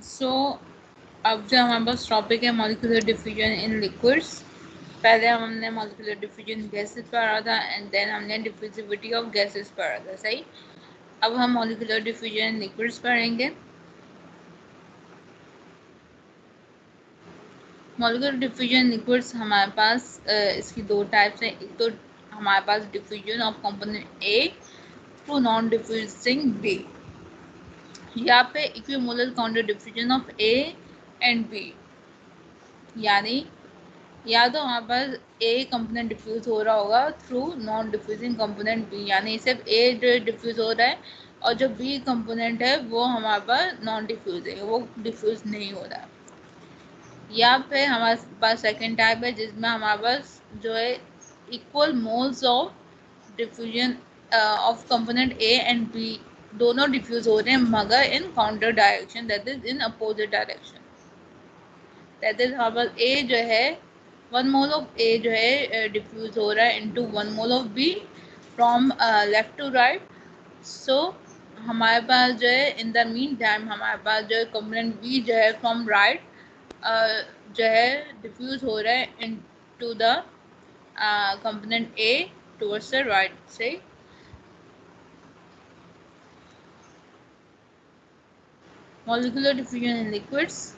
सो अब जो हमारे पास टॉपिक है मॉलिक्यूलर डिफ्यूजन इन लिक्विड्स। पहले हमने मॉलिक्यूलर डिफ्यूजन गैसेस पढ़ा था एंड देन हमने डिफ्यूजिविटी ऑफ गैसेस पढ़ा था, सही। अब हम मॉलिक्यूलर डिफ्यूजन इन लिक्विड्स पढ़ेंगे। मॉलिक्यूलर डिफ्यूजन लिक्विड्स हमारे पास इसकी दो टाइप्स हैं। एक तो हमारे पास diffusion of component A to non diffusing B, यहाँ पे equimolar counter diffusion of A and B, यानी या तो हमारे पास ए कंपोनेंट डिफ्यूज हो रहा होगा through non diffusing component B, यानी सिर्फ ए जो डिफ्यूज हो रहा है और जो बी कंपोनेंट है वो हमारे पास नॉन डिफ्यूज है, वो डिफ्यूज नहीं हो रहा है। या फिर हमारे पास सेकेंड टाइप है जिसमें हमारे पास जो है equal moles of diffusion of component A and B दोनों डिफ्यूज हो रहे हैं मगर in counter direction, that is in opposite direction. That is हमारे पास ए जो है 1 मोल ऑफ ए जो है डिफ्यूज हो रहा है into 1 mole of B from left to right. So हमारे पास जो है इन द मीन टाइम हमारे पास जो है कंपोनेंट बी जो है फ्रॉम राइट जो है डिफ्यूज हो रहा है into the component A towards the right से। Molecular diffusion in liquids.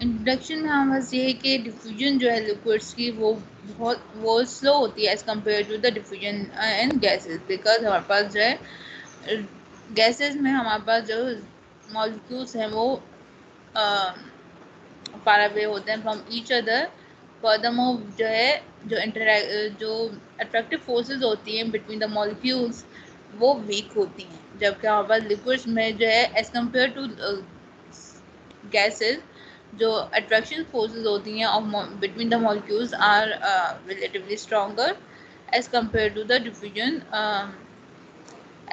Introduction में हम बस ये है कि डिफ्यूजन जो है लिक्विड्स की वो स्लो होती है as compare to the diffusion in gases, because हमारे पास जो है गैसेस में हमारे पास जो मॉलिक्यूल्स हैं वो फार अवे होते हैं फ्रॉम ईच अदर। फर्दरमोर जो है जो अट्रैक्टिव फोर्सेस होती हैं बिटवीन द मॉलिक्यूल्स वो वीक होती हैं, जबकि हमारे पास लिक्विड्स में जो है एज़ कम्पेयर टू गैसेस जो अट्रैक्शन फोर्सेस होती हैं of between the molecules are relatively stronger as compare to the diffusion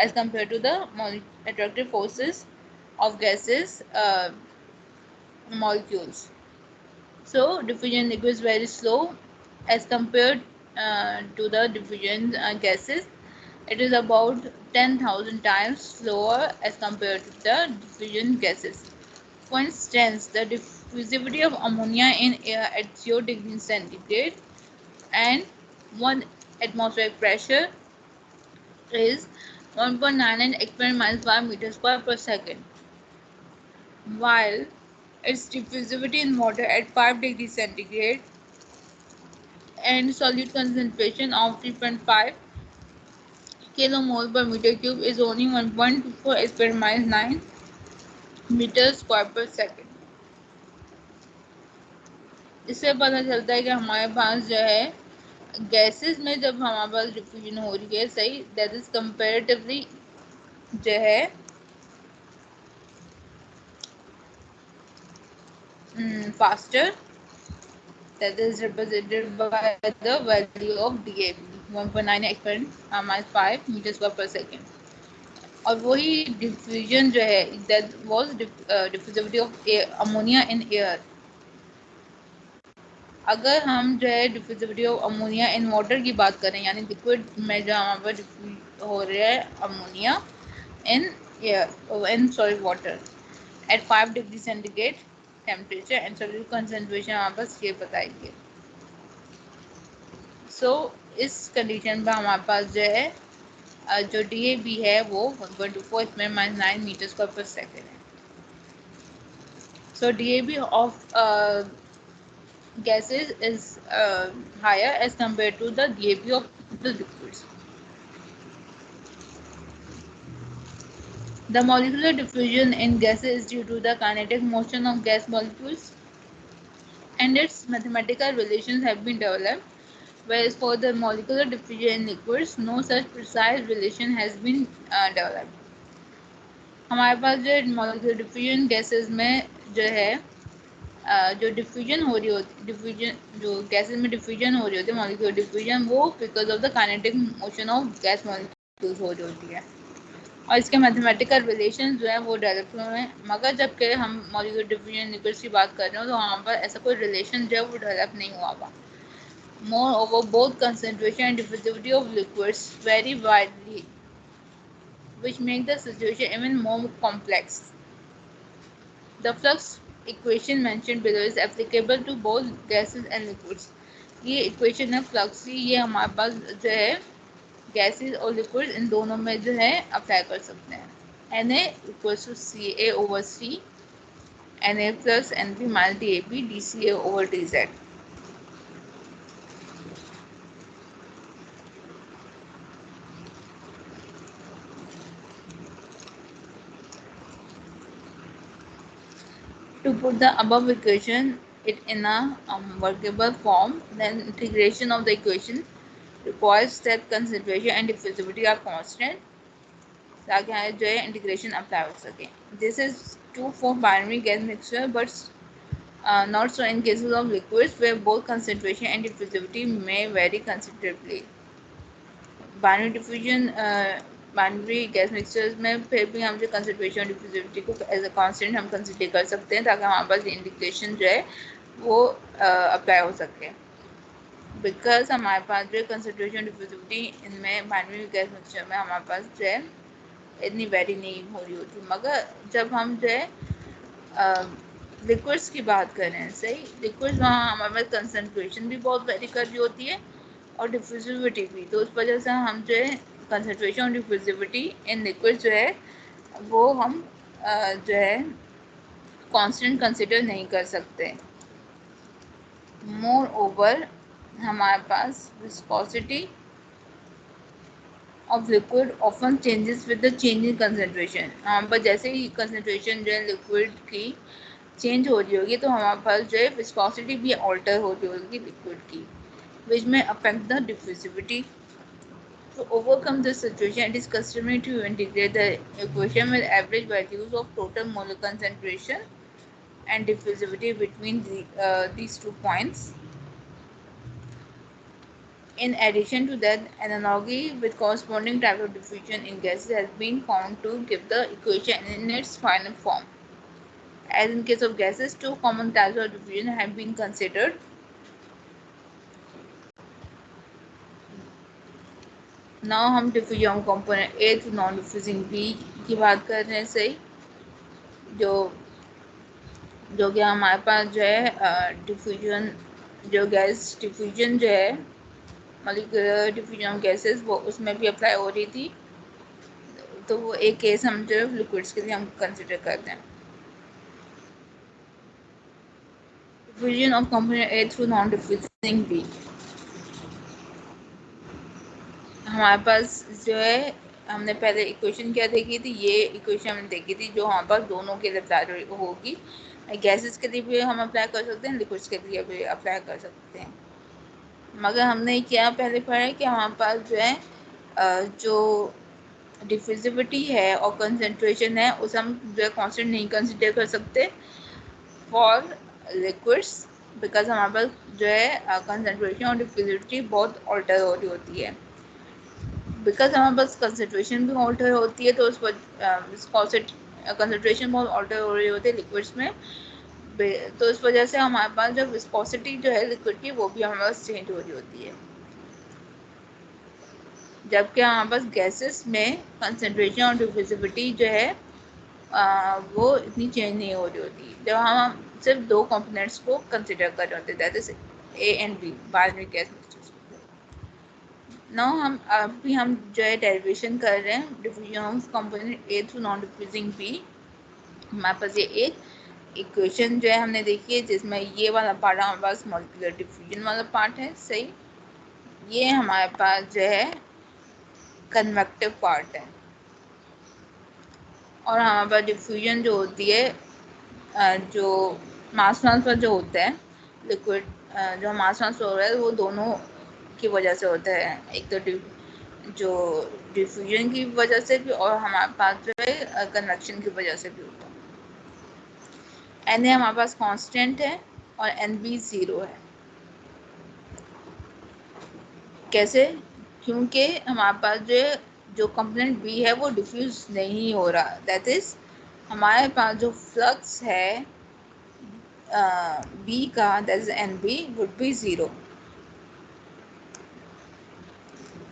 as compared to the attractive forces of gases molecules. So diffusion liquid is very slow as compared to the diffusion gases. It is about 10,000 times slower as compared to the diffusion gases. For instance, the diffusivity of ammonia in air at 0 degrees centigrade and 1 atmospheric pressure is 1.99 exponent minus 5 meter square per second, while its diffusivity in water at 5 degrees centigrade and solute concentration of 3.5 kilomole per meter cube is only 1.24 exponent minus 9 meter square per second. इससे पता चलता है कि हमारे पास जो है gases में जब हमारे पास डिफ्यूजन हो रही है, सही, दैट इज कंपेरेटिवली जो है faster, that is represented by the value of DAB 1.9 exponent minus 5 meters per second. और वही डिफ्यूजन जो है that was diffusivity of ammonia in air. अगर हम जो है diffusivity of ammonia in water की बात करें, यानी लिक्विड में जो हमारे पास डिफ्यूज हो रहा है ammonia in air in sorry water at 5 degree centigrade temperature and solute concentration हमारे पास ये बताएंगे। सो इस कंडीशन पर हमारे पास जो है जो DAB है वो 1.24 इसमें -9 मीटर स्क्वायर पर सेकेंड है। सो DAB of gases is higher as compared to the DAB of the liquids. The molecular diffusion in gases is due to the kinetic motion of gas molecules, and its mathematical relations have been developed, whereas for the molecular diffusion in liquids, no such precise relation has been developed. हमारे पास जो molecular diffusion gases में जो है जो diffusion हो रही होती डिफ्यूजन जो गैसेस में डिफ्यूजन हो रही होती है मॉलिक्यूलर डिफ्यूजन, वो because of the kinetic motion of gas molecules हो रही होती है और इसके मैथमेटिकल रिलेशन जो है वो डेवलप हुए हैं। मगर जबकि हम मॉलिक्यूलर डिफ्यूजन लिक्विड्स की बात कर रहे हो तो वहाँ पर ऐसा कोई रिलेशन जो है वो डेवलप नहीं हुआ हुआ। Moreover both concentration and diffusivity of liquids very widely which make the situation even more complex. The flux equation mention below is applicable to both gases and liquids. ये equation है flux की, ये हमारे पास जो है gases और liquid in दोनों में जो है अप्लाई कर सकते हैं। Na equals to Ca over C, Na plus Nb minus DAB dCA over dZ। To put the above equation it in a workable form, then integration of the equation requires that concentration and diffusivity are constant, ताकि यहाँ जो है integration apply हो सके। This is true for binary gas mixture but not so in cases of liquids where both concentration and diffusivity may vary considerably. Binary diffusion binary gas mixtures में फिर भी हम जो कंसंट्रेशन और डिफ्यूजिविटी को as a constant हम consider कर सकते हैं, ताकि हमारे पास इंटीग्रेशन जो है वो अप्लाई हो सके। बिकॉज हमारे पास जो कंसंट्रेशन डिफ्यूजिविटी इनमें बाइनरी गैस मिक्सचर में हमारे पास जो है इतनी वेरी नहीं हो रही होती, मगर जब हम जो है लिक्विड्स की बात करें, सही लिक्विड्स वहाँ हमारे पास कंसंट्रेशन भी बहुत वेरी कर रही होती है और डिफ्यूजिविटी भी, तो उस वजह से हम जो है कंसंट्रेशन और डिफ्यूजिविटी इन लिक्विड जो है वो हम जो है कांस्टेंट कंसिडर नहीं कर सकते। मोर ओवर हमारे पास viscosity of liquid often changes with the change in concentration। पर जैसे ही concentration जो है liquid की change हो रही होगी तो हमारे पास जो है viscosity भी alter हो रही होगी liquid की, which may affect the diffusivity। To overcome this situation, it is customary to integrate the equation with average values of total molar concentration and diffusivity between these 2 points। In addition to that, analogy with corresponding type of diffusion in gases has been found to give the equation in its final form. As in case of gases, 2 common types of diffusion have been considered. Now हम diffusion component A to non-diffusing B की बात कर रहे हैं, सही जो कि हमारे पास जो है डिफ्यूजन जो गैस डिफ्यूजन जो है मॉलिक्यूलर डिफ्यूजन ऑफ गैसेस वो उसमें भी अप्लाई हो रही थी, तो वो एक केस हम जो लिक्विड्स के लिए हम कंसिडर करते हैं। Diffusion of component A through non diffusing B, हमारे पास जो है हमने पहले इक्वेशन क्या देखी थी, ये इक्वेशन हमने देखी थी जो हमारे पास दोनों के लिए अप्लाई होगी, गैसेस के लिए भी हम अप्लाई कर सकते हैं, लिक्विड्स के लिए भी अप्लाई कर सकते हैं। मगर हमने क्या पहले पढ़ा है कि हमारे पास जो है जो डिफ्यूजिविटी है और कंसंट्रेशन है उसे हम जो है कांस्टेंट नहीं कंसिडर कर सकते फॉर लिक्विड्स, बिकॉज हमारे पास जो है कंसंट्रेशन और डिफ्यूजिविटी बहुत ऑल्टर हो रही होती है। बिकॉज हमारे पास कंसंट्रेशन भी ऑल्टर होती है तो उस पर कंसंट्रेशन बहुत ऑल्टर हो रही होती है लिक्विड्स में, तो इस वजह से हमारे पास जो विस्कोसिटी जो है लिक्विड की वो भी हमारे पास चेंज हो रही होती है, जबकि हमारे पास गैसेस में कंसंट्रेशन और डिफ्यूजिविटी जो है वो इतनी चेंज नहीं हो रही होती जब हम सिर्फ 2 कंपोनेंट्स को कंसिडर कर रहे होते हैं, that is A and B binary gas mixtures. Now अभी हम जो है डेरिवेशन कर रहे हैं diffusion of component A through non diffusing B. हमारे पास ये एक इक्वेशन जो है हमने देखी है जिसमें ये वाला पार्ट हमारे पास मॉलिक्यूलर डिफ्यूजन वाला पार्ट है, सही ये हमारे पास जो है कन्वेक्टिव पार्ट है, और हमारे पास डिफ्यूजन जो होती है जो मास ट्रांसफर जो होता है लिक्विड जो मास ट्रांसफर हो रहा है वो दोनों की वजह से होता है, एक तो जो डिफ्यूजन की वजह से भी और हमारे पास जो है कन्वेक्शन की वजह से भी होता है। Na हमारे पास कांस्टेंट है और Nb 0 है। कैसे? क्योंकि हमारे पास जो कंपोनेंट बी है वो डिफ्यूज नहीं हो रहा, दैट इज हमारे पास जो फ्लक्स है बी का that is Nb would be 0।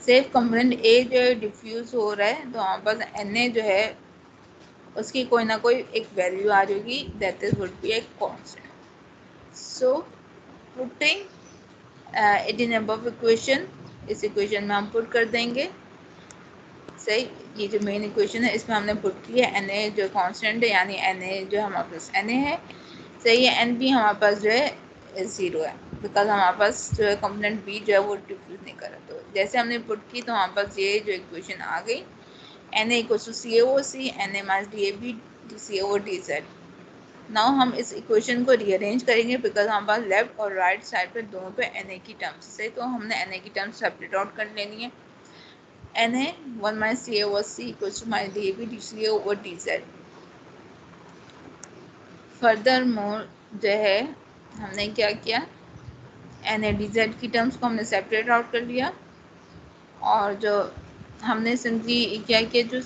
सिर्फ कंपोनेंट ए जो है डिफ्यूज हो रहा है तो हमारे पास Na जो है उसकी कोई ना कोई एक वैल्यू आ रही होगी, that is would be a constant. So putting it in above equation, इस इक्वेशन में हम पुट कर देंगे। सही, ये जो मेन इक्वेशन है इसमें हमने पुट किया एन ए जो कांस्टेंट है, यानी एन ए जो हमारे पास एन ए है। सही है, एन बी हमारे पास जो है 0 है, बिकॉज हमारे पास जो है कंपोनेंट बी जो है वो डिफ्यूज नहीं कर रहा। तो जैसे हमने पुट की तो हमारे पास ये जो इक्वेशन आ गई, N A equal to C A O C, N A minus D A B D C A O D Z. Now हम इस इक्वेशन को रीअरेंज करेंगे, बिकॉज हमारे पास लेफ्ट और राइट साइड पे दोनों पे एन ए की टर्म्स है, तो हमने एन ए की टर्म्स सेपरेट आउट कर लेनी है। N A 1 minus C A over C equals to minus D A B D C A over D Z. Furthermore जो है हमने क्या किया, एन ए डी जेड की टर्म्स को हमने सेपरेट आउट कर लिया, और जो हमने सिंपली क्या किया, जो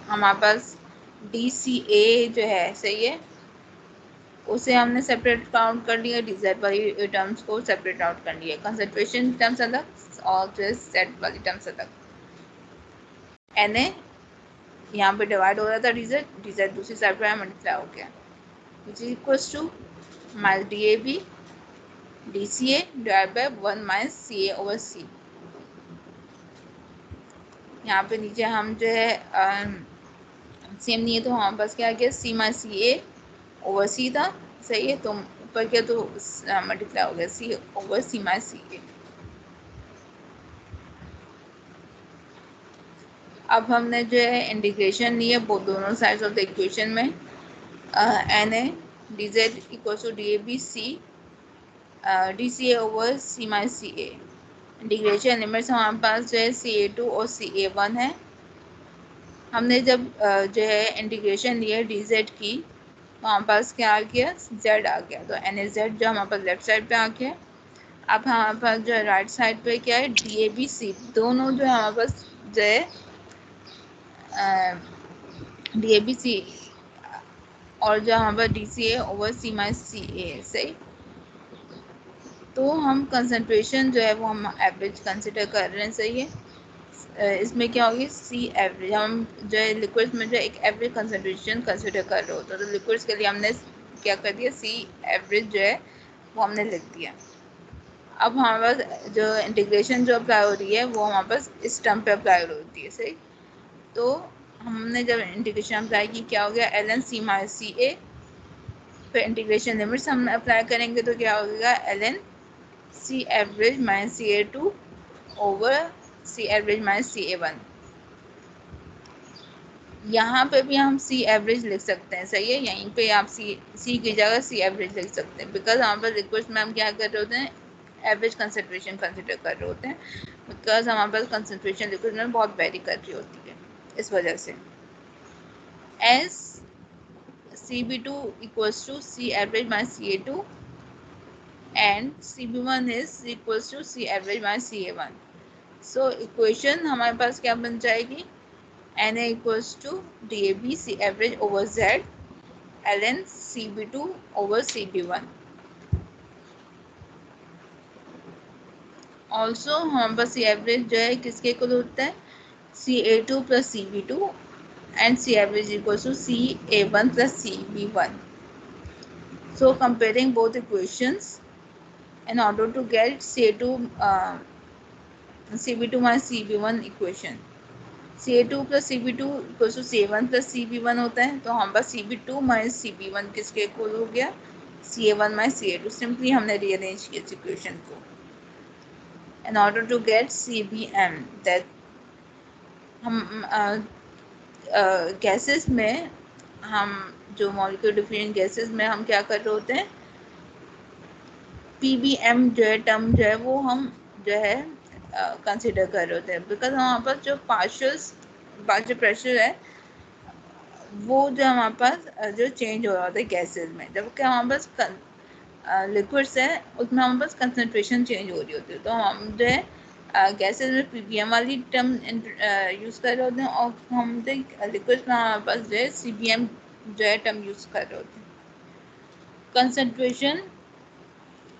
हमारे पास डी सी ए जो है सही है, उसे हमने सेपरेट काउंट कर लिया, डी जेड वाली टर्म्स को सेपरेट आउट कर लिया, कंसंट्रेशन टर्म्स अलग और जो सेट वाली टर्म्स अलग। एन ए यहाँ पे डिवाइड हो रहा था, डी जेड दूसरी साइड पर मल्टीप्लाई हो गया, which is equals to minus D A B D C A divide by 1 minus C A over C. यहाँ पे नीचे हम जो है सेम नहीं है, तो हमारे पास क्या गया, सी माइनस सी ए ओवर सी था। सही है, तो ऊपर क्या तो मल्टीप्लाई हो गया सी ओवर सी माइनस सी ए। अब हमने जो है इंटीग्रेशन ली है वो दोनों साइड्स ऑफ द इक्वेशन में, N A D Z equal to D A B C D C A over C minus C A. Integration limits हमारे पास जो है सी ए टू और सी ए वन है। हमने जब जो है इंटीग्रेशन लिया डी जेड की, तो हमारे पास क्या आ गया, जेड आ गया, तो एन ए जेड जो हमारे पास लेफ्ट साइड पे आ गया। अब हमारे पास जो है राइट साइड पे क्या है, डी ए बी सी, दोनों जो है हमारे पास जो है डी ए बी सी और जो हमारे पास D C A over C minus C ए। सही, तो हम कंसंट्रेशन जो है वो हम एवरेज कंसिडर कर रहे हैं। सही है, इसमें क्या होगी, सी एवरेज, हम जो है लिक्विड्स में जो एक एवरेज कंसंट्रेशन कंसिडर कर रहे होते हैं, तो लिक्विड्स के लिए हमने क्या कर दिया, सी एवरेज जो है वो हमने लिख दिया। अब हमारे पास जो इंटीग्रेशन जो अप्लाई हो रही है वो हमारे पास इस टर्म पे अप्लाई होती है। सही, तो हमने जब इंटीग्रेशन अप्लाई की क्या हो गया, L N C minus C A, फिर इंटीग्रेशन लिमिट्स हम अप्लाई करेंगे तो क्या होगा, L N C average minus C A two over C average minus C A one. यहाँ पे भी हम सी एवरेज लिख सकते हैं। सही है, यहीं पे आप सी की जगह सी एवरेज लिख सकते हैं, बिकॉज यहाँ पर लिक्विड्स में हम क्या कर रहे होते हैं, एवरेज कंसंट्रेशन कंसिडर कर रहे होते हैं, बिकॉज हमारे पास कंसंट्रेशन लिक्विड में बहुत वेरी कर रही होती है, इस वजह से। S CB2 equals to C average minus CA2 and CB1 is equals to C average minus CA1. So equation हमारे पास क्या बन जाएगी, Na equals to DAB C average over Z ln CB2 over CB1. Also हमारे पास C average जो है किसके equal होता है, CA2 plus CB2 and C average equals to CA1 plus CB1. So comparing both equations in order to get CA2 CB2 minus CB1 equation, CA2 plus CB2 equals to CA1 plus CB1 होता है, तो हम पास CB2 minus CB1 किसके equal हो गया, CA1 minus CA2। Simply हमने rearrange किया इस इक्वेशन को in order to get CBM, that हम गैसेस में, हम जो मॉलिक्यूलर डिफरेंट गैसेस में हम क्या कर रहे होते हैं, PBM जो है टर्म जो है वो हम जो है कंसिडर कर रहे होते हैं, बिकॉज हमारे पास जो पार्शियल प्रेशर है वो जो हमारे पास जो चेंज हो रहा होता है गैसेस में, जबकि हमारे पास लिक्विड्स है उसमें हमारे पास कंसंट्रेशन चेंज हो रही होती है, तो हम जो है गैसेस में PBM वाली टर्म यूज़ कर रहे होते हैं, और हम जो लिक्विड्स में हमारे पास जो है CBM जो है टर्म यूज़ कर रहे होते हैं। कंसंट्रेशन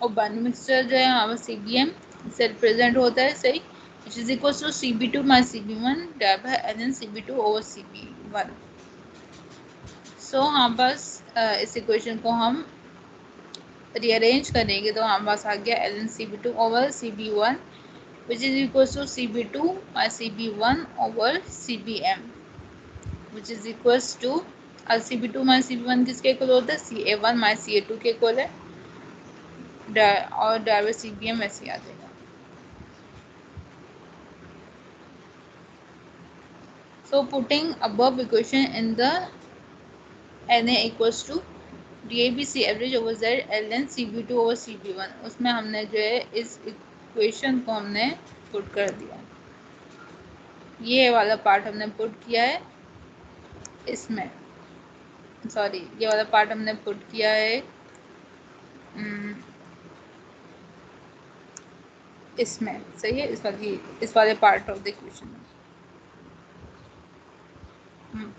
और बर्न मिक्सचर जो है हमारा CBM से रिप्रेजेंट होता है। सही, which is equals to CB2 minus CB1 divided by ln CB2 over CB1. सो हमारे पास इस इक्वेशन को हम रीअरेंज करेंगे तो हमारे पास आ गया ln CB2 over CB1 which is equals to CB2 by CB1 over CBm which is equals to CB2 minus CB1 किसके इक्वल होता है CA1 माइनस CA2 के इक्वल है और डायरेक्ट CBm ऐसे आ जाएगा. So putting above equation in the Na equals to DABC average over Z ln CB2 over CB1 उसमें हमने जो है इस इक्वेशन को हमने पुट कर दिया. ये वाला पार्ट हमने पुट किया है इसमें, सॉरी ये वाला पार्ट हमने पुट किया है इसमें. सही है, इस वाले पार्ट ऑफ द इक्वेशन में.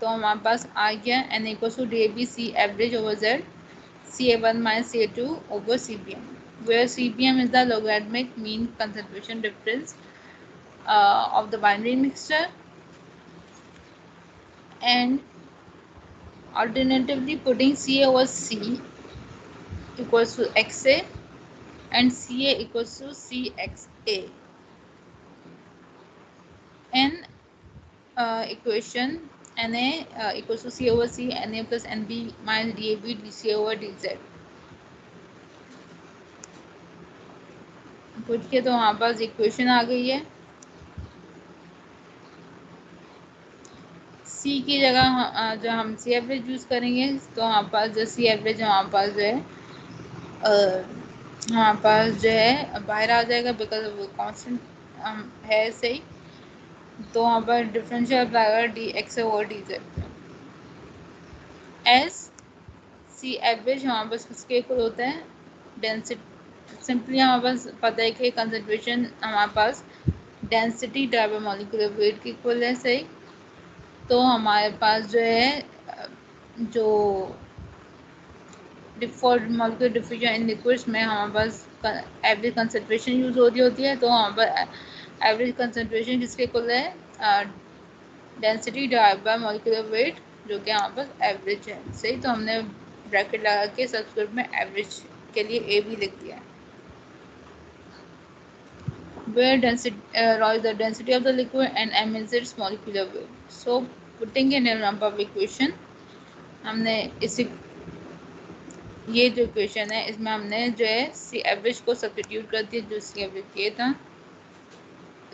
तो हमारे पास आ गया N equals to DABC average over Z CA1 minus CA2 over CBm where CBm is the logarithmic mean concentration difference of the binary mixture and alternatively putting CA over C equals to XA and CA equals to CXA and equation Na equals to C over C Na plus Nb minus DAB dC over dz put के तो हमारे पास equation आ गई है. सी की जगह जो हम सी एवरेज यूज़ करेंगे तो हमारे पास जो सी एवरेज हमारे पास जो है हमारे पास जो है बाहर आ जाएगा बिकॉज वो कांस्टेंट है सही. तो वहाँ पर डिफरेंशियल अप्लाई होगा D X over D Z S C average हमारे पास किसके इक्वल होता है डेंसिटी. सिंपली हमारे पास पता है कि कंसंट्रेशन हमारे पास डेंसिटी डाइवर मॉलिक्यूलर वेट के इक्वल है सही. तो हमारे पास जो है जो for molecular diffusion in liquids में हमारे पास एवरेज कंसंट्रेशन यूज़ हो रही होती है. तो वहाँ पर एवरेज कंसंट्रेशन किसके इक्वल है density divide by molecular wait जो कि हमारे पास एवरेज है सही. तो हमने ब्रैकेट लगा के सबस्क्रिप्ट में एवरेज के लिए ए भी लिख दिया है. Where density rho is the density of the liquid and m is its molecular weight. So putting in a number of equation हमने इसी ये जो इक्वेशन है इसमें हमने जो है सी एवरेज को सब्स्टिट्यूट कर दिया. जो सी एवरेज ये था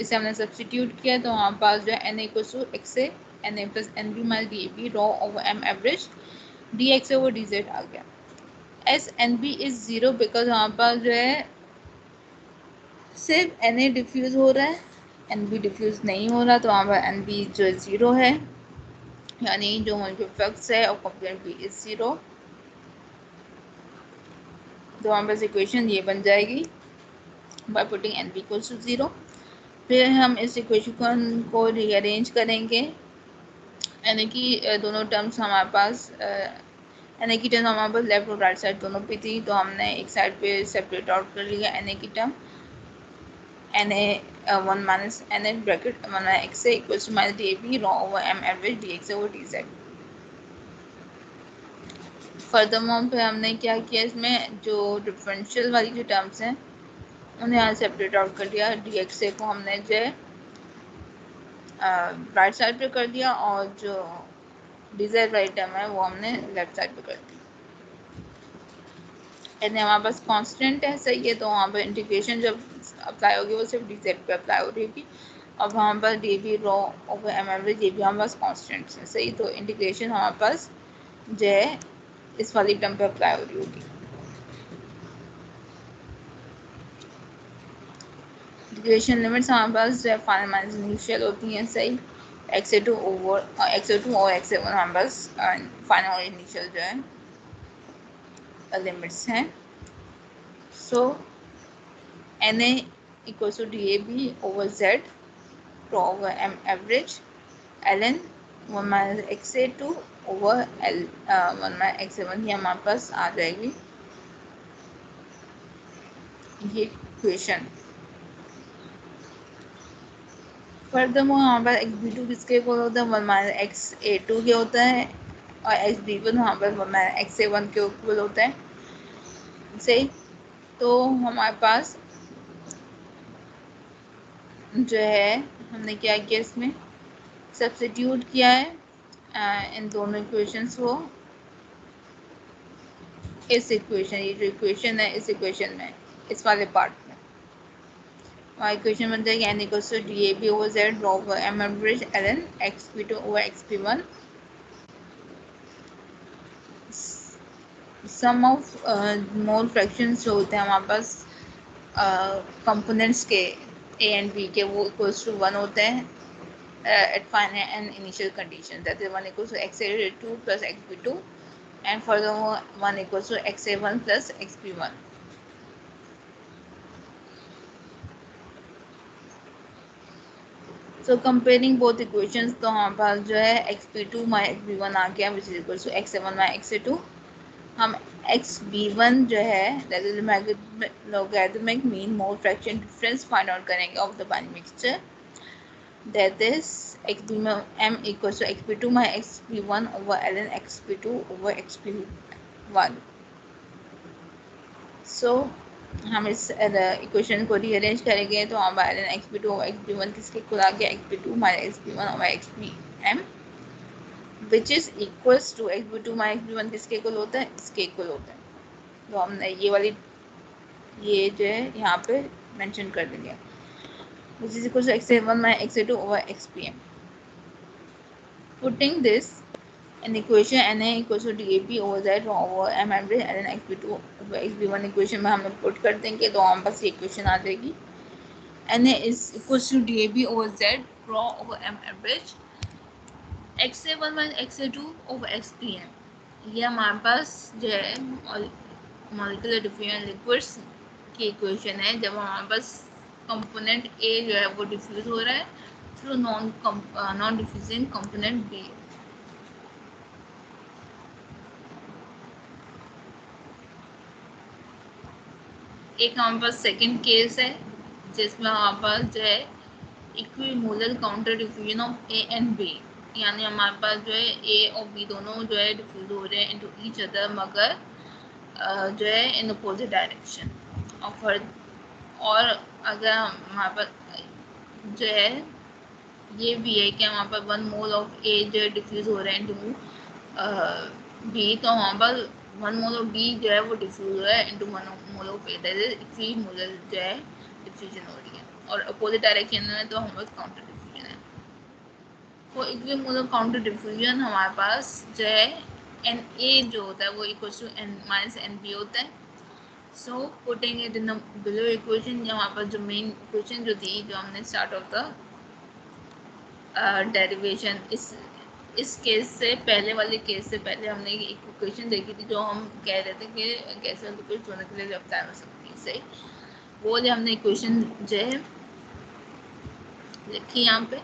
इसे हमने सब्स्टिट्यूट किया तो हमारे पास जो है Na equals to XA Na plus NB minus DAB rho over M average DX over DZ आ गया. एस NB इज 0 बिकॉज हमारे पास जो है सिर्फ Na डिफ्यूज़ हो रहा है NB डिफ्यूज़ नहीं हो रहा. तो वहाँ पर NB जो 0 है यानी जो मॉलिक्यूलर फ्लक्स है और कंपोनेंट B इज 0. तो हमारे पास इक्वेशन ये बन जाएगी by putting NB equals to 0. फिर हम इस इक्वेशन को रीअरेंज करेंगे यानी कि दोनों टर्म्स हमारे पास Na की टर्म हमारे पास लेफ्ट और राइट साइड दोनों पे थी. तो हमने एक साइड पे सेपरेट आउट कर लिया Na की term Na 1 minus Na bracket 1 x equals to minus DAB rho over M average DX over DZ. Furthermore पे हमने क्या किया इसमें जो डिफरेंशियल वाली जो टर्म्स हैं उन्हें यहाँ सेपरेट आउट कर दिया. DXA को हमने जो है राइट साइड पे कर दिया और जो डिज़ायर वाली टर्म है वो हमने लेफ्ट साइड पे कर दी. यानी हमारे पास कांस्टेंट है सही है. तो वहाँ पर इंटीग्रेशन जब अप्लाई होगी वो सिर्फ DZ पे अप्लाई हो रही होगी. अब हमारे पास DB raw over M average ये भी हमारे पास कांस्टेंट्स है सही. तो इंटीग्रेशन हमारे पास जो है इस वाली टर्म पे अप्लाई हो रही होगी. इंटीग्रेशन लिमिट्स हमारे पास जो है फाइनल माइनस इनिशियल होती हैं सही. XA2 और XA1 हमारे पास फाइनल और इनिशियल जो है लिमिट्स हैं. So Na equals to DAB over Z rho over M average ln 1 minus XA2 over 1 minus XA1 ये हमारे पास आ जाएगी ये इक्वेशन. फर्दरमोर हमारे पास XB2 किसके इक्वल होता है 1 माइनस XA2 के होता है और एक्स बी वन वहाँ पर मैं एक्स ए वन के इक्वल होता है सही। तो हमारे पास जो है हमने क्या किया, इसमें सब्स्टिट्यूट किया है इन दोनों इक्वेशंस को इस इक्वेशन, ये जो इक्वेशन है इस इक्वेशन में, इस वाले पार्ट में और इक्वेशन बन जाएगी n equals to D A B over Z rho over M average L N X P two over X P one sum of mole fractions जो होते हैं हमारे पास कंपोनेंट्स के ए एंड बी के, वो इक्वल्स टू 1 होते हैं at final and initial conditions, that is 1 equals to xa2 plus xb2 and furthermore 1 equals to xa1 plus xb1. So comparing both equations, तो हमारे पास जो है xb2 माई xb1 आ गया which is equals to xa1 my xa2. हम xb1 जो है that is logarithmic mean mole fraction difference find out करेंगे of the binary mixture, that is xbm equals to xb2 my xb1 over ln xb2 over xb1. So हम इस equation को rearrange करेंगे तो हम ln xb2 over xb1 किसके equal आ गया, xb2 minus xb1 over xbm which is equals to xb2 minus xb1 किसके equal होता है, इसके इक्वल होता है। तो हमने ये वाली ये जो है यहाँ पे मेंशन कर देंगे which is equals to xa1 minus xa2 over xbm. Putting this in equation na equals to dab over z over m average ln xb2 over xb1 equation में हम पुट कर देंगे तो हम बस ये इक्वेशन आ जाएगी na is equals to dab over z raw over m average xa1 minus xa2 over xpm. ये हमारे पास जो है मॉलिक्यूलर डिफ्यूजन लिक्विड्स की इक्वेशन है जब हमारे पास कंपोनेंट ए जो है वो डिफ्यूज हो रहा है through non diffusing component B. एक हमारे पास सेकंड केस है जिसमें हमारे पास जो है equimolar counter diffusion of A and B, यानी हमारे पास जो है ए और बी दोनों जो है डिफ्यूज हो रहे हैं इनटू ईच अदर मगर जो है इन अपोजिट डायरेक्शन और अगर हमारे पास जो है ये भी है कि हमारे पास 1 मोल ऑफ ए जो है डिफ्यूज हो रहे हैं इनटू बी, तो हमारे पास 1 मोल ऑफ बी जो है वो डिफ्यूज हो रहा है into 1 mole of A, that is equimolar जो है डिफ्यूजन हो रही है। और अपोजिट डायरेक्शन में तो हमारे पास काउंटर डिफ्यूजन है। तो इक्विमोलर काउंटर डिफ्यूजन हमारे पास जो है एन ए जो होता है वो equal to N minus N B होता है। So putting it in the below equation, हमारे पास जो मेन इक्वेशन जो थी जो हमने स्टार्ट ऑफ द डेरिवेशन इस केस से पहले वाले केस से पहले हमने एक इक्वेशन देखी थी जो हम कह रहे थे कि गैस लिक्विड होने के लिए अप्लाई हो सकती है सही। वो जो हमने इक्वेशन जो है लिखी यहाँ पे,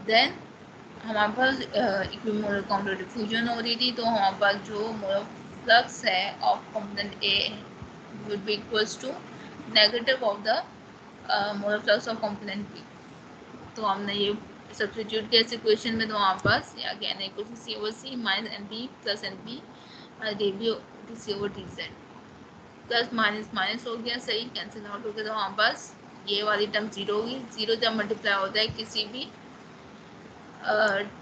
देन हमारे पास इक्विमोलर काउंटर डिफ्यूजन हो रही थी तो हमारे पास जो मोलर फ्लक्स है of component A would be equals to negative of the molar flux of component B। तो हमने ये सब्स्टिट्यूट किया इस इक्वेशन में तो हमारे पास आ गया n equal to C over C minus N B plus N B D B C over D Z plus minus minus हो गया सही, कैंसिल आउट हो गया तो हमारे पास ये वाली टर्म जीरो होगी। जीरो जब मल्टीप्लाई होता है किसी भी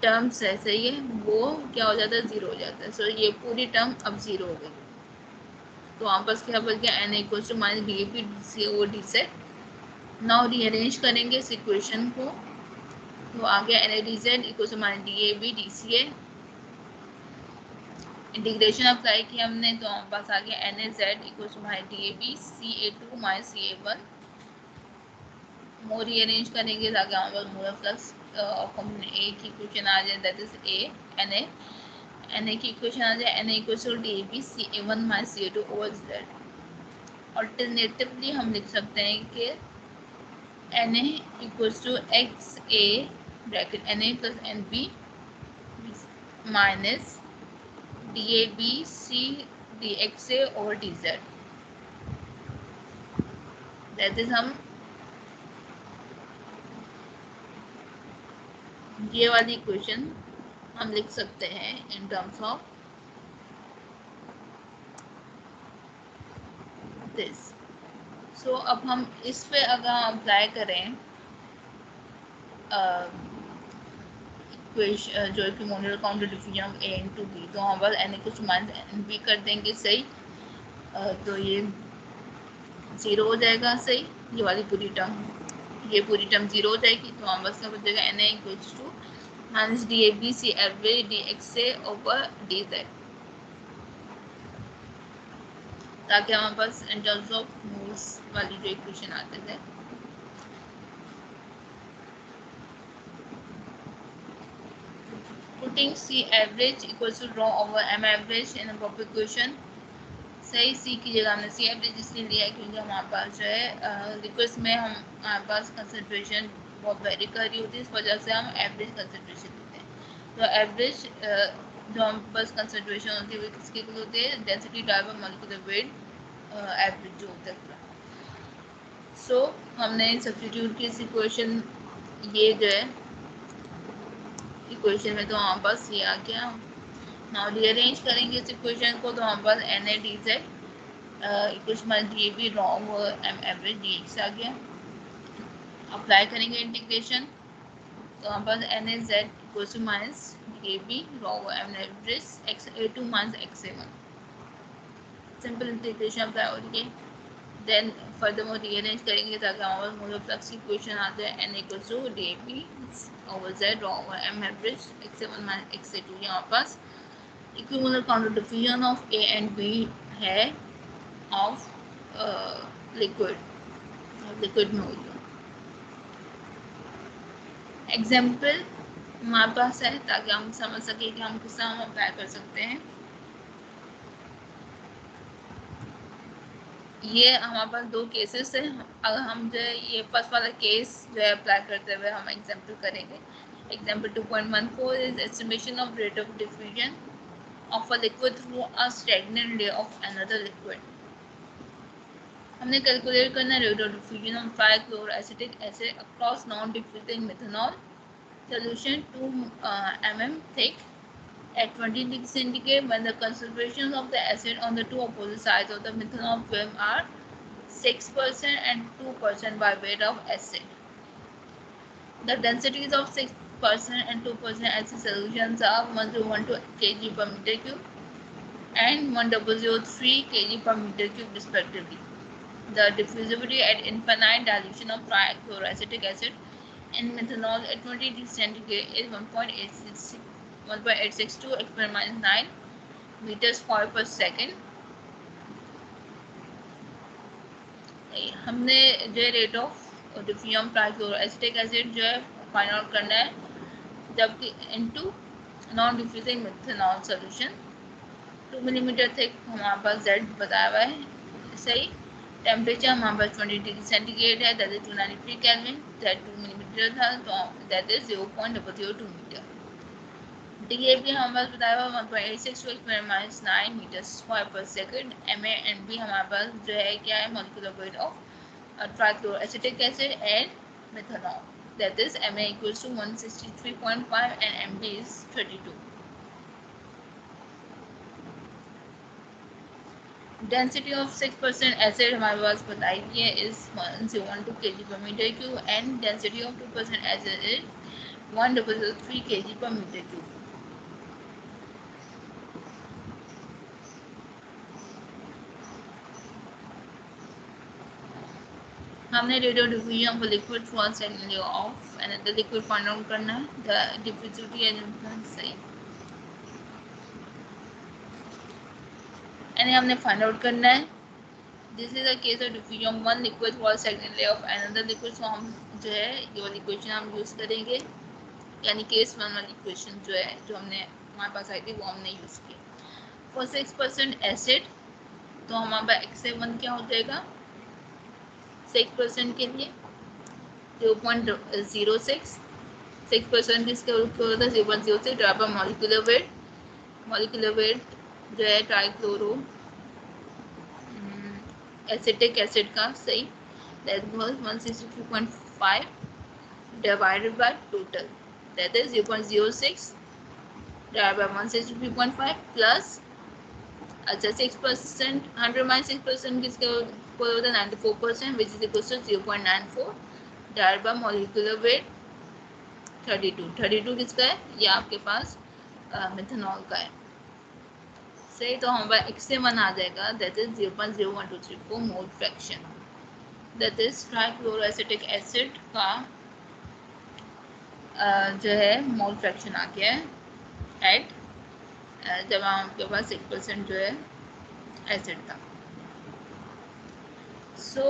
टर्म से सही है वो क्या हो जाता है, जीरो हो जाता है। सो ये पूरी टर्म अब जीरो हो गई तो हमारे पास क्या बच गया n equal to minus D A P C over D Z. Now rearrange करेंगे इस इक्वेशन को तो आ गया N A D Z equal to minus D A B D C A. Integration apply किया हमने तो हमारे पास आ गया N A Z equal to minus D A B C A two minus C A one. More rearrange करेंगे ताकि हमारे पास molar flux of component A की इक्वेशन आ जाए that is A N A की इक्वेशन आ जाए N A equal to D A B C A one minus C A two over Z. Alternatively हम लिख सकते हैं कि N A equals to X A bracket N A plus N B minus D A B C D X A over D Z, that is हम ये वाली equation हम लिख सकते हैं इन टर्म्स ऑफ दिस। सो अब हम इस पे अगर हम अप्लाई करें जो कि monotone counter diffusion of A into B, तो हम बस एन कुछ माइनस एन बी कर देंगे, सही। तो ये 0 हो जाएगा, सही। ये वाली पूरी टर्म, ये पूरी टर्म 0 हो जाएगी, तो हम बस क्या बचेगा N A equals to minus D A B C average D X A over D Z, ताकि हमारे पास इन टर्म्स ऑफ मोल्स वाली जो इक्वेशन आते थे। Putting C average equals to rho over M average in a proper equation, सही। C की जगह हमने सी एवरेज इसलिए लिया है क्योंकि हमारे पास जो है लिक्विड्स में हमारे पास कंसनट्रेशन बहुत वेरी कर रही होती है, इस वजह से हम एवरेज कंसनट्रेशन लेते हैं। तो एवरेज जो हम पास कंसनट्रेशन होती है वो किसके इक्वल होती है, density type of molecular weight average जो होता है। सो हमने सब्स्टिट्यूट की इस इक्वेशन, ये जो है इक्वेशन में, तो हमारे पास ये आ गया। नाउ रीअरेंज करेंगे इस इक्वेशन को, तो हमारे पास N A D Z equals minus D A B rho over M average D X आ गया। अप्लाई करेंगे इंटीग्रेशन, तो हमारे पास N A Z equals to minus D A B rho over M average X A two minus X A one. Simple integration apply हो रही है। Then furthermore rearrange करेंगे ताकि हमारे पास मोलर फ्लक्स की इक्वेशन आ जाए, N equals to D A B over Z rho over M average X A one minus X A two. हमारे पास equimolar counter diffusion of A and B है ऑफ लिक्विड में हुई। Example हमारे पास है ताकि हम समझ सके कि हम किस तरह हम अप्लाई कर सकते हैं। ये हमारे पास दो केसेस है, अगर हम जो है ये फर्स्ट वाला केस जो है अप्लाई करते हुए हम एग्जाम्पल करेंगे। Example 2.14 is estimation of rate of diffusion of a liquid through a stagnant layer of another liquid. हमने कैलकुलेट करना है rate of diffusion of trichloroacetic acid across non diffusing methanol solution 2 mm thick at 20 degrees centigrade when the concentrations of the acid on the two opposite sides of the methanol film are 6% and 2% by weight of acid. The densities of 6% and 2% acid solutions are 101 kg per meter cube and 1003 kg per meter cube respectively. The diffusibility at infinite dilution of trichloroacetic acid and methanol at 20 degrees centigrade is 1.862 x-9 meters square per second. हमने जो rate of diffusion trichloroacetic acid जो है find out करना है, जबकि into non diffusing methanol solution 2 millimetre thick हमारे पास Z बताया हुआ है, सही। टेम्परेचर हमारे पास 20 डिग्री सेंटीग्रेड है, that is 293 kelvin, that 2 millimetre था, तो दैट इज 0.002 मीटर। DAB हमारे पास बताया हुआ 1.862 metre square per second. MA and B हमारे पास जो है क्या है, molecular weight of trichloroacetic acid and methanol, that is MA equals to 163.5 and MB is 32। Density of 6% acid हमारे पास बताई गई है is 102 kg per meter cube and density of 2% acid is 1003 kg per meter cube। हमने rate of diffusion of liquid through a second layer of another liquid find out करना है, the diffusivity and सही, यानी हमने find out करना है। This is a case of diffusion of one liquid through a second layer of another liquid, so हम जो है ये वाली इक्वेशन हम यूज करेंगे, यानी केस वन वाली इक्वेशन जो है जो हमने हमारे पास आई थी वो हमने यूज की। फॉर 6% एसिड तो हमारे पास XA1 क्या हो जाएगा 6% के लिए 0.06, 6% किसके होता है 0.06 ड्रॉप ऑफ मॉलिक्यूलर वेट जो है ट्राइक्लोरो एसिटिक एसिड का, सही, that was 163.5 divided by total, that is 0.06 divide by 163.5 plus, अच्छा 6%, 100 माइनस 6% किसके इक्वल होता है 94%, which is equal to 0.94 divide by molecular weight 32 किसका है, ये आपके पास मिथेनॉल का है। सही, तो हमारा x1 आ जाएगा, that is 0.01234 mole fraction, that is trichloroacetic acid का जो है मोल फ्रैक्शन आ गया है एट जब आपके पास 1% जो है एसिड था। सो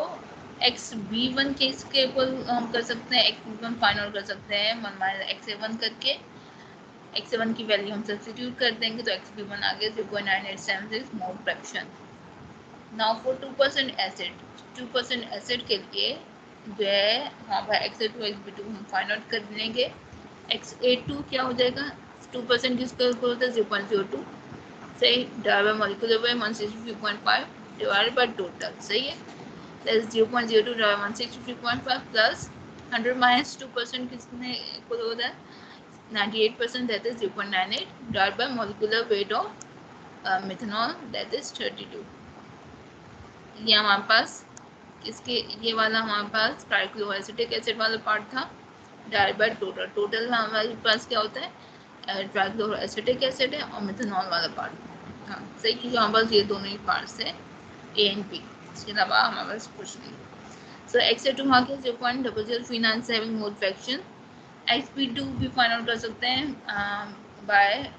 XB1 के इसके ऊपर हम कर सकते हैं, XB1 फाइंड आउट कर सकते हैं 1 माइनस XA1 करके, XA1 की वैल्यू हम सब्स्टिट्यूट कर देंगे तो XB1 आ गया 0.9876 mole fraction. Now for 2% acid, 2% acid के लिए जो है वहाँ पर XA2 XB2 हम फाइंड आउट कर लेंगे। XA2 क्या हो जाएगा, 2% किसका इक्वल होता है 0.02, सही, divide by molecular wait 163.5 divided by total, सही है, that is 0.02 divide 163.5 plus 100 minus 2% किसने इक्वल होता है 98%, that is 0.98 divide by molecular weight of methanol, that is 32। ये हमारे पास किसके, ये वाला हमारे पास ट्राइक्लोरोएसिटिक एसिड वाला पार्ट था, डिवाइड बाय टोटल, टोटल हमारे पास क्या होता है ट्राइक्लोरोएसिटिक एसिड है और मिथेनॉल वाला पार्ट। हाँ सही, क्योंकि हमारे पास ये दोनों ही पार्ट्स है A एंड B, इसके अलावा हमारे पास कुछ नहीं। सो XA2 वहाँ के 0.0039 मोल फ्रैक्शन, XB2 भी फाइंड आउट कर सकते हैं by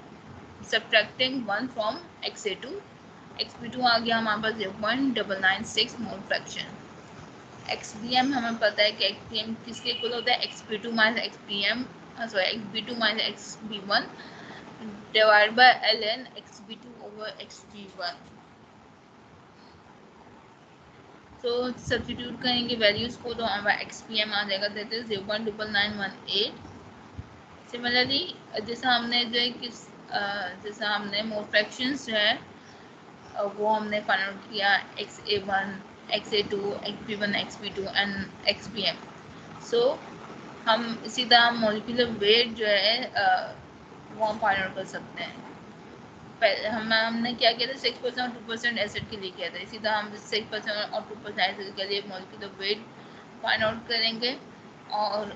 subtracting 1 from XA2, XB2 आ गया हमारे पास 0.996 मोल फ्रैक्शन। XBM हमें पता है कि XBM किसके इक्वल होता है XB2 minus XBM, sorry XB2 minus XB1 divide by ln XB2 over XB1। तो सब्स्टिट्यूट करेंगे वैल्यूज को तो हमारा XBM आ जाएगा, दैट इज 0.9918। सिमिलरली जैसा हमने जो है जैसा हमने मोल फ्रैक्शंस जो है वो हमने फाइंड आउट किया XA1, XA2, XB1, XB2 and XBM। सो हम इसी तरह मॉलिक्यूलर वेट जो है वो हम फाइंड आउट कर सकते हैं। हमने क्या किया था 6% और 2% एसिड के लिए किया था, इसी तरह हम 6% और 2% एसिड के लिए मॉलिक्यूलर वेट फाइंड आउट करेंगे और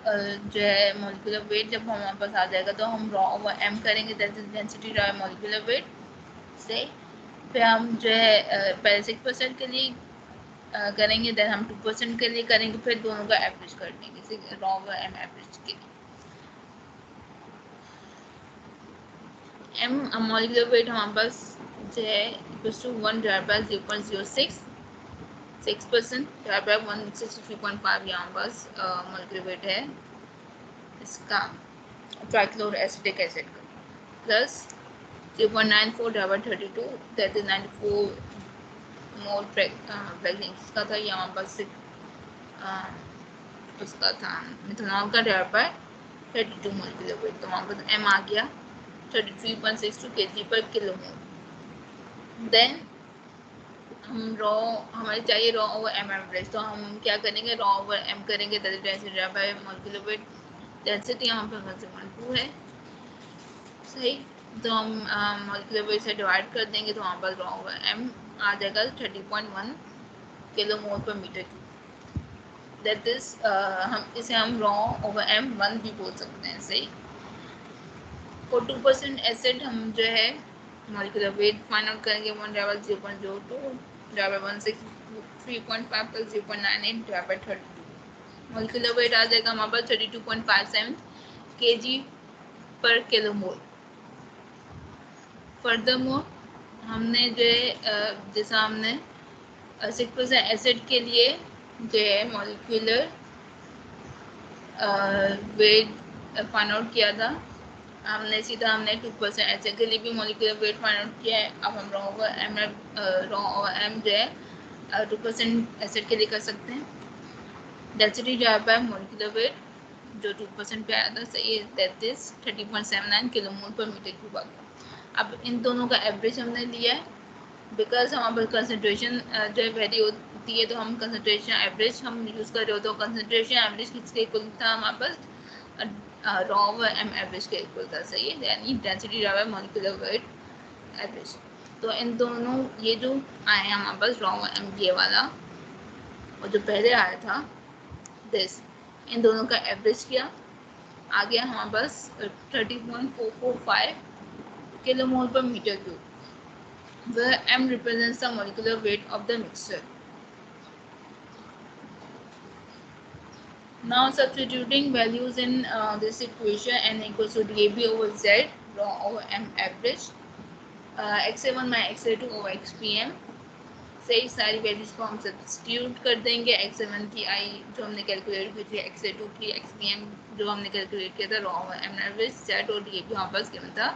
जो है मॉलिक्यूलर वेट जब हमारे पास आ जाएगा तो हम रॉ ओवर m करेंगे, that is density bye molecular wait से, फिर हम जो है पहले 6% के लिए करेंगे, देन हम 2% के लिए करेंगे, फिर दोनों का एवरेज कर देंगे रॉ ओवर m एवरेज के लिए। m मॉलिक्यूलर वेट हमारे पास जो है equals to 1 divide by 0.06, 6% divide by 163.5, यहाँ पास मॉलिक्यूलर वेट है इसका ट्राइक्लोरोएसिटिक एसिड का, plus 0.94 divide by 32, that is 94 mole fraction इसका था, यहाँ पास उसका था मिथेनॉल का डिवाइड बाय 32 मॉलिक्यूलर वेट, तो वहाँ पर m आ गया 33.62 kg पर किलो मोल। देन हम रॉ हमें चाहिए रॉ ओवर m एवरेज, तो हम क्या करेंगे रॉ ओवर m करेंगे, that is density divide by molecular wait, density यहाँ पर 1.2 है, सही, तो हम मॉलिक्यूलर वेट से डिवाइड कर देंगे तो वहाँ पर रॉ ओवर m आ जाएगा 30.1 किलो मोल पर मीटर क्यूब, दैट इज हम इसे हम रॉ ओवर m1 भी बोल सकते हैं, सही। और 2% एसिड हम जो है मॉलिक्यूलर वेट फाइंड आउट करेंगे 1 divide 0.02 divide by 163.5 plus 0.98 divide by 32, molecular weight आ जाएगा हमारे पास 32.57 kg पर किलो मोल। फर्दरमोर हमने जो है जैसा हमने 6% एसिड के लिए जो है मॉलिक्यूलर वेट फाइंड आउट किया था, हमने सीधा हमने 2% एसिड के लिए भी मॉलिक्यूलर वेट फाइंड आउट किया है। अब हम रॉ ओवर m जो है 2% एसिड के लिए कर सकते हैं, डेंसिटी जो है बाय मॉलिक्यूलर वेट जो 2% पे आया था, सही है, दैट इज 30.79 किलो मोल पर मीटर क्यूब आ गया। अब इन दोनों का एवरेज हमने लिया है, बिकॉज हमारे पास कंसनट्रेशन जो है वेरी होती है तो हम कंसनट्रेशन एवरेज हम यूज़ कर रहे हो, तो कंसनट्रेशन एवरेज किसके इक्वल था हमारे पास रॉ व एम एवरेज के इक्वल था, सही है, यानी density divide by molecular wait average. तो इन दोनों ये जो आए हैं हमारे पास रॉ व एम, ये वाला और जो पहले आया था दिस, इन दोनों का एवरेज किया, आ गया हमारे पास 30.445 kilomole per metre cube, where m represents the molecular weight of the mixture. Now substituting values in this equation, n equals to dAB over z, rho over m average, xa1 minus xa2 over xpm से सारी values को हम substitute कर देंगे। x7 की आई जो हमने calculate की थी, xa2 की xpm जो हमने कैलकुलेट किया था, rho over M average, z और dAB हमारे पास गिवन था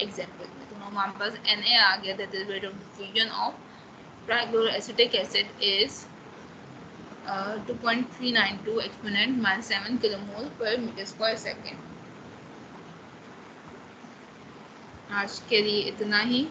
एग्जाम्पल में। तो हमारे पास Na आ गया, that is rate of diffusion of trichloroacetic acid is 2.392 exponent -7 kilomole per metre square second. आज के लिए इतना ही।